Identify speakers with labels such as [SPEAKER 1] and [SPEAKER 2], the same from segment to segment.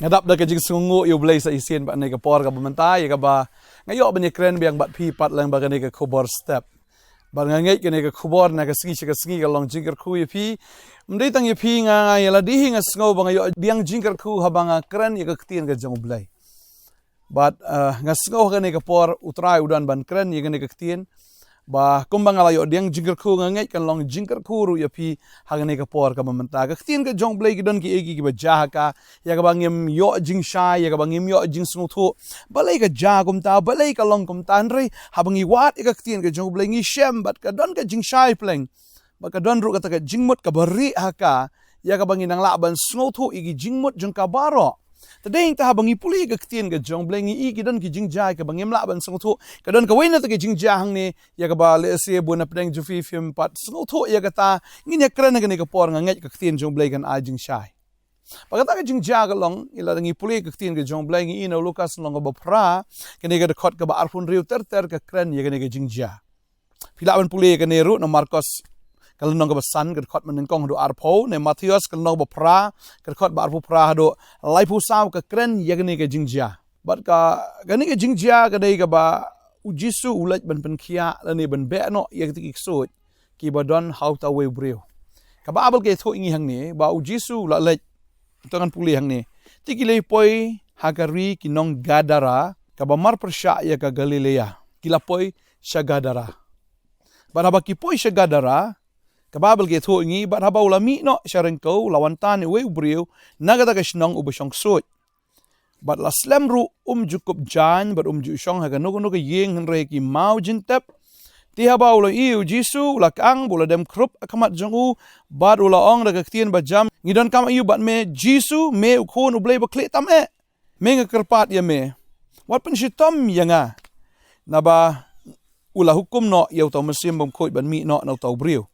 [SPEAKER 1] Ngadap da kajing sungu yu blay sa isin ba ni ka por ka bamantay ka ba ngayo ba ni kren biang bat pi pat lang ba ni ka kubor step ba ngay ka ni ka kubor na ka singi ka long jingkar ku yu pi mday tang yu pi nga yala dihi nga sngo ba ngayo biang jingkar ku habang kren yu ka ktin ka jang blay but nga sngo ka ni ka por utray udan ban kren yu ka ni ka ktin ba kumbang alayo diang jingkar ku nga ngay kan long jingkar ku ru ya pi hagane ka por ka mamanta ka ktin ka jong blay gidon ki egi ki ba jaha ka ya ka bangim yo jing sha ya ka bangim yo jing snu thu balay ka ja kum ta balay ka long kum ta nre habang i wat ka ktin ka jong blay ngi shem bat ka don ka jing sha pleng ba ka don ru ka ta ka jingmut ka bari ha ka ya ka bangin ang laban snu thu igi jingmut jong ka baro tadeng ta habang ipuli ka ktin ka jong blay ngi igi don ki jing jai ka bangim laban snu thu ka don ka wena ta ka jing ja hang ni ya ka ba le se bu na pedeng jufi fim pat snu thu ya ka ta ngi ne kren ka ni ka por nga ngai ka ktin jong blay kan a jing shai pagata ka jing ja ka long ila ngi puli ka ktin ka jong blay ngi ino lukas long ba pra ka ni ka khot ka ba arfun riu ter ka kren ya ka ni ka jing ja pilaban puli ka ni ru na marcos kalau nong kebesan kerkot menengkong do arpo ne Matius kalau nong bepra kerkot ba arpo pra do laipu saw ke kren ya gani ke jingja bat ka gani ke jingja ka dai ka ba ujisu ulat ban penkia lani ban be no ya tik sut ki badon how ta we breu ka ba abel ke tho ingi hang ni ba ujisu la lek tangan puli hang ni tikile poi hagari ki nong gadara ka ba mar persya ya ka Galilea kila poi sya gadara ba ba ki poi sya gadara kababel ke tho ngi bat haba ulami no sharengko lawantan we ubriu nagata ka shnong ubashong sut bat la slemru jukup jan bat ju shong ha no no ka yeng henre ki mau jintep ti haba ula iu jisu ula kang bula dem krup akamat jongu bat ula ong daga ktien ba jam ngidon kam iu bat me jisu me ukon ublay ba kle tam me nga kerpat ya me wat pen shitom yanga naba ula hukum no yau tau mesim bom khoi ban mi no tau briu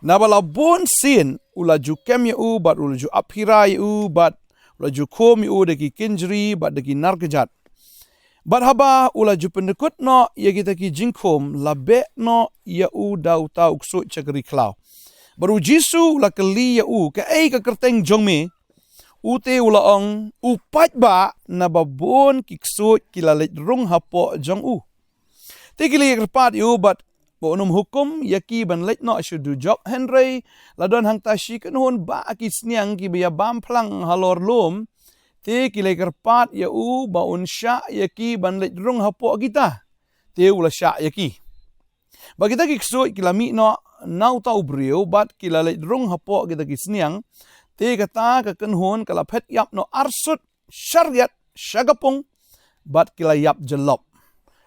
[SPEAKER 1] nabala bon sin ula ju kem ya u bat ula ju aphira ya u bat ula ju kom ya u deki kinjri bat deki narkejat bat haba ula ju pendekut no ya kita ki jingkom labe no ya u dau tau ksut cakri klau baru jisu ula keli ya u ka ka kerteng jongme u te ula ong u pat ba nababon kiksut kilalet rung hapo jong u te kili kerpat yu bat bo unum hukum yaki ban let no shudu job henry ladon hang tashi kan hon ba ki sniang ki biya bam plang halor lum te ki le kerpat ya u ba un sya yaki ban let rung hapo kita te ula sya yaki ba kita ki ksoi ki lami no nau tau briu bat ki la let rung hapo kita ki sniang te kata ka kan hon kala phet yap no arsut syariat syagapong bat ki la yap jelop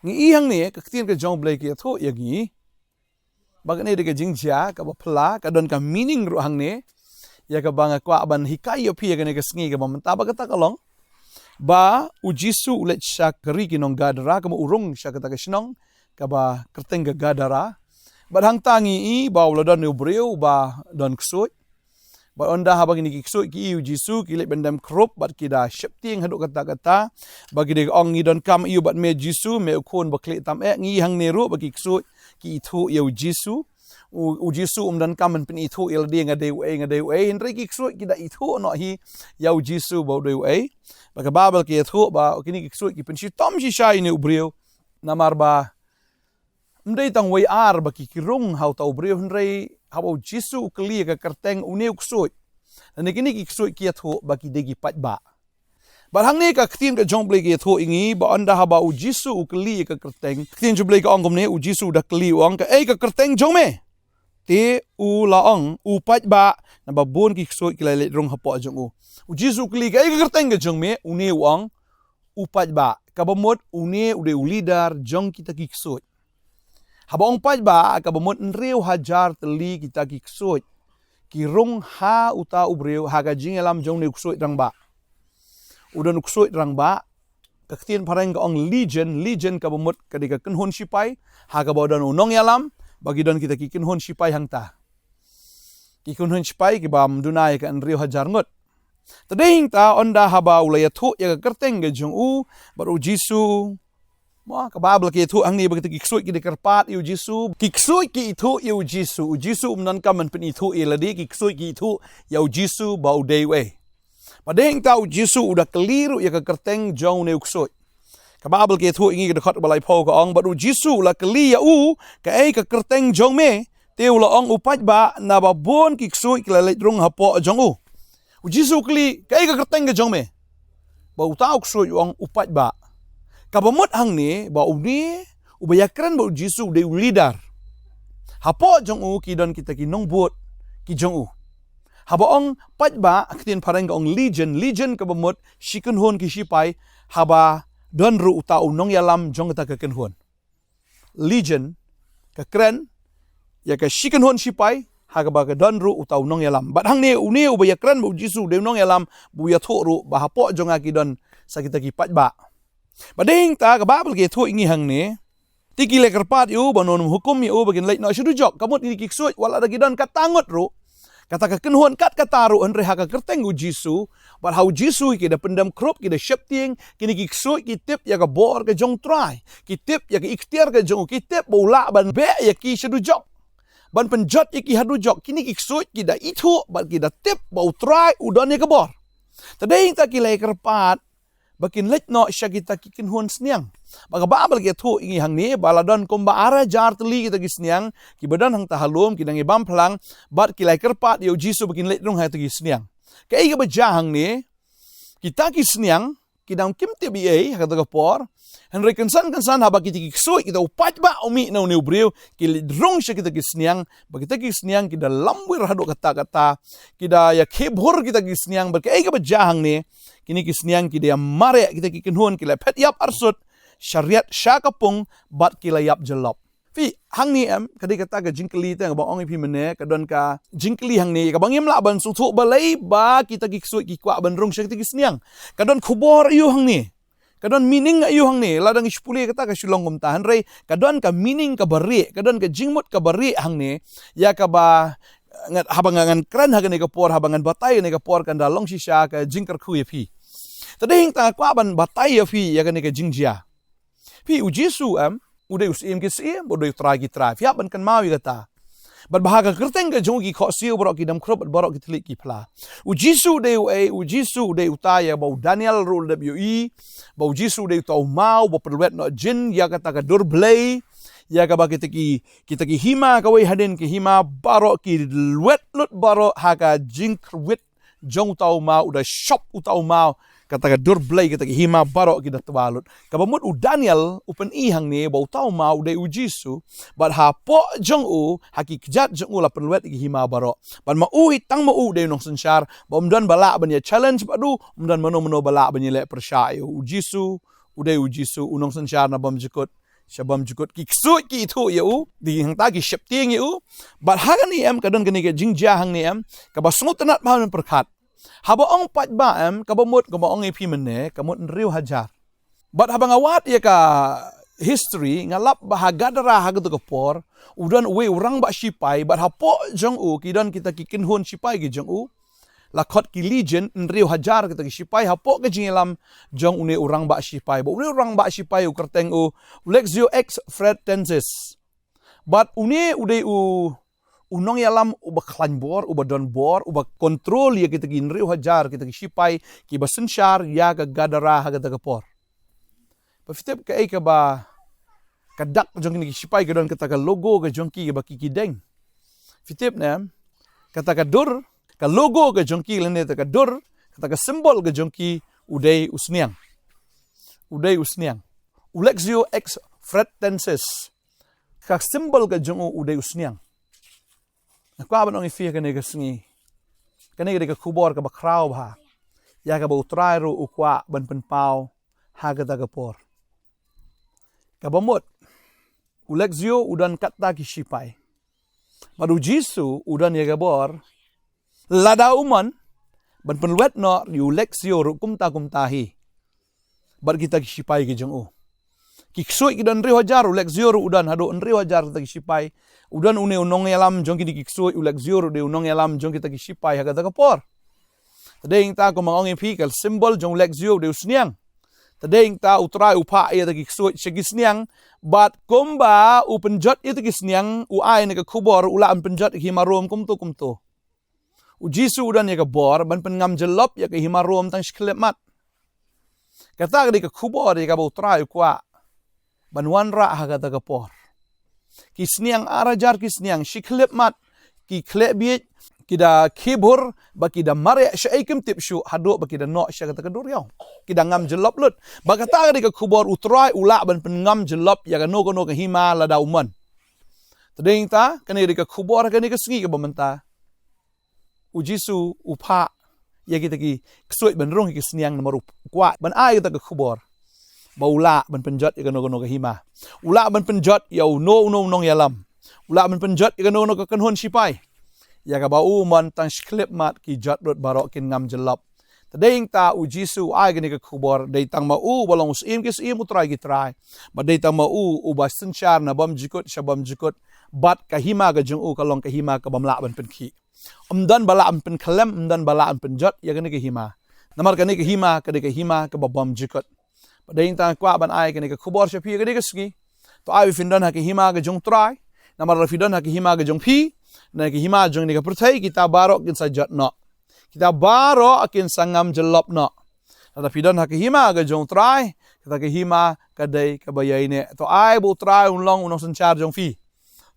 [SPEAKER 1] ngi ihang ni ka ktin ka jong blay ki tho yagi bagane de jingja ka bapla ka don ka meaning ru hang ne ya ka banga kwa ban hikai yo pi ya ka sngi ka mamanta ba ka kalong ba ujisu ulet sya kri kinong gadara ka urung sya ka shnong ka ba kerteng ga gadara ba hang tangi i ba ulo don ubreu ba don ksut ba onda habang ni ksut ki ujisu ki le bendam krop bat ki da shepting haduk kata bagi de ong ni don kam iu bat me jisu me ukon ba kle tam ngi hang ne ru ba ki ksut ki itu ya ujisu ujisu dan kamen pen itu il dia ngade we henry ki ksut ki da itu no hi ya ujisu ba de we ba ka babel ki itu ba kini ki ksut ki pen si tom si shai ne ubreu namar ba mdei tang we ar ba ki kirung hau tau ubreu henry hau ujisu kli ka kerteng uneu ksut dan kini ki ksut ki itu ba ki degi pat ba barhang ni ka ktin ka jong blay ki tho ingi ba anda haba ujisu ukli ka kerteng ktin ju blay ka ongom ne ujisu da kli ong ka ka kerteng jong me te u la ong u pat ba na ba bon ki ksoi ki le rong hapo jong u ujisu kli ka kerteng ka jong me une ong u pat ba ka ba mod une ude ulidar jong kita ki ksoi haba ong pat ba ka ba mod nreu hajar teli kita ki ksoi ki rong ha uta ubreu ha ga jing elam jong ne ksoi rang ba udan uksoi rang ba kaktin pareng ka ong legion ka bumut kadika kenhon sipai ha ka bodan unong yalam bagi don kita ki kenhon sipai hangta ki kenhon sipai ki bam dunai ka anrio hajar ngot tadeng ta onda haba ulaya thu ya ka kerteng ga jong u baru jisu ma ka babla ki thu ang ni bagiti ki ksoi ki de kerpat yu jisu ki ksoi ki thu yu jisu nan kaman pen itu iladi ki ksoi ki thu yu jisu bau dewe Padahal tahu Yesus udah keliru ya ke kerteng jauh neuksoi. Kababel ke tu ingi ke dekat balai pau ke ong baru Yesus lah keli ya ke kerteng jauh me teu la ong upat ba na ba bon kiksoi kelalet rung hapo jauh Yesus keli ke kerteng ke jauh me. Ba utau ksoi ong upat ba. Kabamot hang ni ba uni ubayakran ba Yesus de leader. Hapo jauh ki don kita ki nong buat ki jauh. Haba ong pat ba akitin parang ong legion kabamot shikun hon ki sipai haba don ru utau nong yalam jong ta kaken hon. Legion ka kren ya ka shikun hon sipai haga ba ka don ru utau nong yalam. Bat hang ne uni ubaya kren bu Yesus de nong yalam bu ya tho ru ba hapo jong aki don sakita ki pat ba. Badeng ta ka babel ke tho ingi hang ne tiki le kerpat yu banon hukum yu bagin leit no shudu jok kamot ni kiksut wala da gidon katangot ru. Kata kekenhuan kat kataru andre haka kerteng u Jisu, but how Jisu ki da pendam krop ki da shepting kini ki ksoi ki tip ya ka bor ka jong try, ki tip ya ka ikhtiar ka jong ki tip bola ban be ya ki shadu jok. Ban penjot ya ki hadu jok kini ki ksoi ki da itu ban ki da tip bau try udon ya ka bor. Tadeng ta ki lai kerpat bakin let no sya kita ki kenhuan sniang. Baka babal ki tu ingi hang ni baladon komba ara jar teli kita ki sniang ki badan hang tahalum ki dangi bam plang bat ki lai kerpat yo Jisu bakin let rung ha tu ki sniang. Ka iga baja hang ni kita ki sniang ki dang kim te bi ha ka por Henry kansan haba ki soi kita upat ba umi na uni ubriu ki rung sya kita ki sniang bagi kita ki sniang ki da lambwir hadu kata-kata ki da ya kebor kita ki sniang baka iga baja hang ni kini ki sniang ki dia mare kita ki kenhuan ki lai pet yap arsut syariat syakapung bat kilayap jelop. Fi hang ni kadi kata ka jingkeli tang bang ongi pi mene kadon ka jingkeli hang ni ka bang yem la ban su thu balai ba kita giksui ki kwa ban rong syakti kisniang. Kadon khubor yu hang ni. Kadon meaning yu hang ni ladang ispuli kata ka sulong gum tahan rei kadon ka meaning ka bari kadon ka jingmut ka bari hang ni ya ka ba habangan kran hagan ni ka por habangan batay ni ka por kan da long shisha ka jingker khu ye pi. Tadeng ta kwa ban batay ya fi ya ka ni ka jingjia. Pi u Jisu udah usim ki sim udah tragi trai fiap ban kan mawi kata bat bahaga kerteng ka jongi kho siu borok ki dam krop borok ki tlik ki pla u Jisu de utaya bau Daniel rule we bau Jisu de tau mau bo perwet no jin ya kata ka dur blay ya ka ba kita ki hima ka we haden ki hima barok ki wet lut barok haga jink wit jong tau mau udah shop utau mau kata ka dur blay kata ki hima barok ki datwalut kabamut u Daniel upen ihang ni bau tau mau de u Jisu bat ha po jong u haki kjat jong u la perwet ki hima barok ban ma u hitang ma u de nong sensyar bom dan bala ban ya challenge badu dan mano bala ban le persya u Jisu u Jisu unong sensyar na bom jikut syabam jikut ki ksut ki itu ya u di hang ta ki shepting ya u bat hagan ni kadon kini ke jingja hang ni ka basungut tanat ma perkat haba ong pat ba kabamut kama ong ipi mene kamut nriu hajar. Bat habang awat ya ka history ngalap bahagadara hagatu kapor udan we urang ba sipai bat hapo jong u kidan kita kikin hun sipai gi jong u lakot ki legion nriu hajar kita ki sipai hapo ke jingelam jong une urang ba sipai ba une urang ba sipai u kerteng u Lexio X Fred Tensis. Bat une ude unong yalam uba klanbor, uba donbor, uba kontrol ya kita ginriu hajar, kita sipai, ki basensyar ya ka gadara haga tagapor. Pafitip ka ay ka ba kadak jong ni sipai ka don kata ka logo ka jongki ka kikideng. Fitip na kata ka dur, ka logo ka jongki lene ka dur, kata ka simbol ka jongki uday usniang. Uday usniang. Ulexio X Fretensis. Ka simbol ka jong uday usniang. Nakwa ba nung ifia ka nega singi? Ka nega ka kubor ka bakraw ba? Ya ka ba utray ro ukwa ban penpaw haga tagapor. Kabamot, Ulexio udan kata ki sipay. Madu Jisu udan ya gabor, lada uman, ban penluet no Ulexio ro kumtahi. Bar kita ki sipay ki jong u. Kiksoy kidan ri hajar Ulexio ro udan hado ri hajar kita ki sipay. Udan une unong yalam jong kidi kiksoy Ulexio ro de unong yalam jong kita ki sipay haga tagapor. Tadeng ta ko mangong ipi kal symbol jong Ulexio de usniang. Tadeng ta utray upa ya ta kiksoy sigisniang bat komba upenjot itu kisniang uai ne ka kubor ula an penjot himarom kumto. Jisu udan ya ke bor ban pen ngam jelop ya ke hima rom tang shklep mat. Kata ke kubor ya ke bau trai kwa. Ban wan ra ha kata ke por. Ki sniang arajar ki sniang shklep mat ki klep biet kida kibur ba kida mare syaikim tipshu hado ba kida no sya kata ke duriau. Kida ngam jelop lut. Ba kata ke kubor utrai ula ban pen ngam jelop ya ke no ke hima lada uman. Tading ta kene ke kubor kene ke sengi ke bamenta. Jisu upa ya kita ki kesuit ban rong ki sniang nomor kuat ban ai kita ke kubor ba ula ban penjot ya no ke hima ula ban penjot ya no nong ya lam ula ban penjot ya no ke kanhon sipai ya ka ba man tang sklep mat ki jot rot barok kin ngam jelap tading ta Jisu ai ke kubor dei tang ma balong usim ki sim utrai ki trai ba dei tang ma ba senchar na bam jikot shabam jikot bat ka hima ga jung kalong ka hima ka bamla ban penki dan bala am pen kalem dan bala am pen jot ya kene ke hima namar kene ke hima ke babam jikot padai ta kwa ban ai kene ke kubor shapi kene ke ski to ai findan ha ke hima ke jong trai namar findan ha ke hima ke jong pi na ke hima jong ne ke perthai kita barok kin sa jot no kita baro akin sangam jelop no ada findan ha ke hima ke jong trai kita ke hima ke dai ke bayai ne to ai bu trai unlong unong senchar jong fi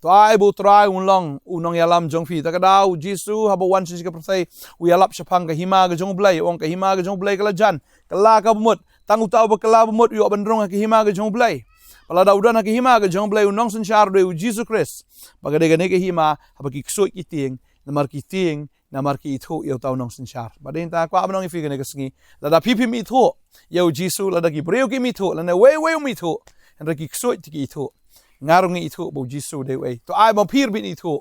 [SPEAKER 1] to ai bu trai unlong unong yalam jong fi ta kadau Jisu haba wan sin ka persai u yalap shapang ka hima ga jong blai ong ka hima ga jong blai kala jan kala ka bumut tangu tau ba kala bumut yo bandrong ka hima ga jong blai pala daudan ka hima ga jong blai unong sin char de Jisu Christ bagade ga ne ka hima haba ki ksoi ki ting namar ki itho yo tau nong sin char badin ta kwa abnong fi ga ne ka singi lada pipi mi tho yo Jisu lada ki breu ki mi tho lana we mi tho en ki ksoi ti ki itho ngarung itu bau Jisu dei wei to ai mau pir bin itu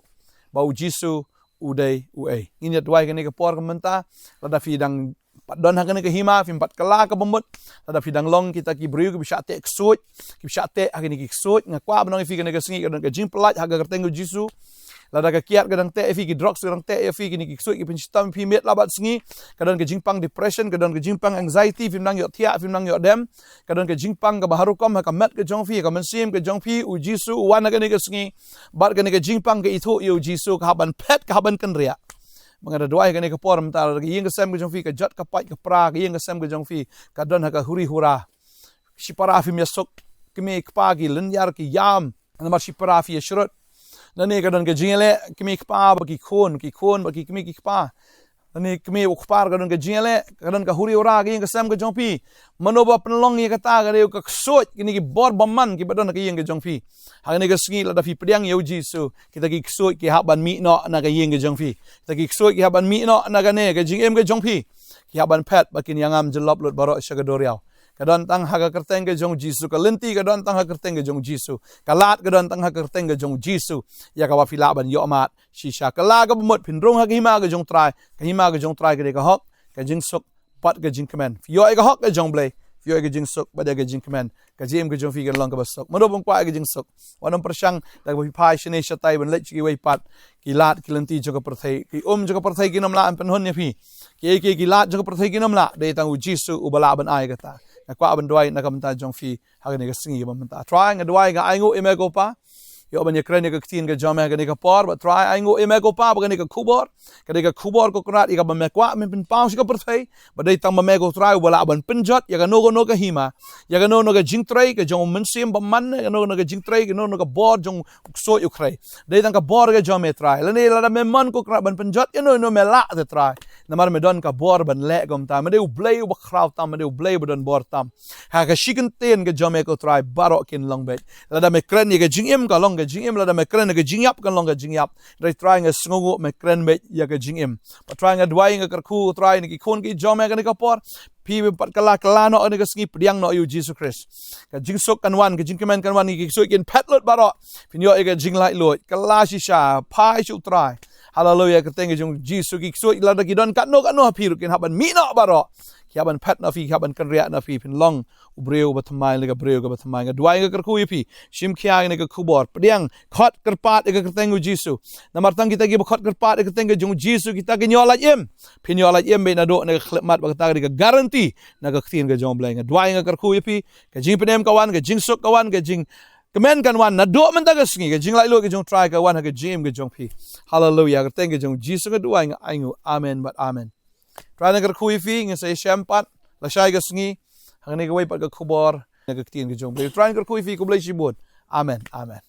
[SPEAKER 1] bau Jisu udai uai ini dua kene ke por kementa lada fidang padon hakane ke hima fim pat kala ke bemut lada fidang long kita ki briu ke bisa te ksut ki bisa te hakane ki ksut ngakwa benong fi kene ke singi kadon ke jing pelat haga kertengu Jisu lada ke kiat kadang te fi ki drugs kadang te fi ki ksut ki pinstam fi met labat singi kadon ke jingpang depression kadon ke jingpang anxiety fim nang yo tia fim nang yo dem kadon ke jingpang ke baharukom ka met ke jong fi ka mensim ke jong fi Jisu wan ke ne ke singi bar ke ne ke jingpang ke itu yo Jisu ka haban pet ka haban kan ria mangada doai ke ne ke por mentar ke yeng ke sem ke jong fi ke jot ka pai ke pra ke yeng ke sem ke jong fi kadon ka huri hura sipara fim yasok ke me ke pagi lenyar ki yam namar sipara fi shrut nani kadon ke jingele kimi kpa baki khon baki kimi kpa nani kimi ukpar kadon ke jingele kadon ka huri ora ke sam ke jongpi manoba penlong ye kata gare ka ksot kini ki bor baman ki badon ke yeng ke jongpi hagane ke singi lada fi pediang yo Jisu kita ki ksot ki haban mi no na ke yeng ke jongpi kita ki ksot ki haban mi no na gane ke jingem ke jongpi ki haban pet bakin yangam jelop lot baro shagadoriau kadon tang haga kerteng ke jong Jisu kalenti kadon tang haga kerteng ke jong Jisu kalat kadon tang haga kerteng ke jong Jisu ya ka wafila ban yo amat shisha kala ka bumut pinrong haga hima ke jong trai ke hok ke jing suk pat ke jing kemen yo ke hok ke jong blai yo ke jing suk bada ke jing kemen ke jim ke jong fi ke long ke basuk modobong kwa ke jing suk wanom persang da bi pai shine shatai ban lech ki wei pat ki lat ki lenti jo ka perthai ki jo ka perthai ki nom la an pen hon ne fi ki lat jo ka perthai ki nom la de tang Jisu ubala ban ai ka ta nakwa ban doai nakamta jong fi hagane ga singi ba manta try nga doai ga aingo emego pa yo ban yekrene ga ktin ga jome ga ne ga por but try aingo emego pa ba ga kubor ko krat ga ba mekwa men pin paus ga perthai ba dai tang mego try wala ban penjot ya ga no ga hima ya ga no ga jingtrai ga jong mensim ba man ga no ga jingtrai ga no ga bor jong so yu krai dai tang ga bor ga jome try lani la me man ko krat ban penjot ya no me la de try namar me don ka bor ban le gom ta me de blay ba kraw ta me de blay ba don bor tam ha ga shiken ten ga jome ko try barok kin long bet la da me kren ga jingim ka long ga jingim la da me kren ga jingyap kan long ga jingyap dai try ga sngogo me kren bet ya ga jingim pa try ga dwai ga karku try ni ki khon ki jome ga ni ka por pi pat kala no ni ka ski pdiang no yu Jesus Christ ka jingsok kan wan ka jingkemen kan wan ni ki so kin petlot baro pinyo ga jinglai lot kala shisha pai chu try hallelujah ketenge jong Jisu ki so ilada ki don kat no piru kin haban mi no baro ki haban pet na fi haban kan ria na fi pin long ubreu batmai le ga breu ga batmai ga duai ga karku pi shim khia ne ga kubor pediang khot kerpat ga ketenge Jisu namar tang kita gi khot kerpat ga ketenge jong Jisu kita gi nyola yem pin nyola yem be na do ne khlemat ba ta ga garanti na ga khin ga jong blai ga duai ga karku pi ga jing penem kawan ga jing sok kawan ga jing kemen kan wan na do man ta ka sngi ka jing lai lo ka jong try ka wan ha ka jim ka jong phi hallelujah ka teng ka jong Jesus ka duai nga ai ngu amen but amen try na ka khui fi nga sai shampat la shai ka sngi hang ni ka wai pat ka khubor na ka tin ka jong try na ka khui fi ku blai shi bot amen amen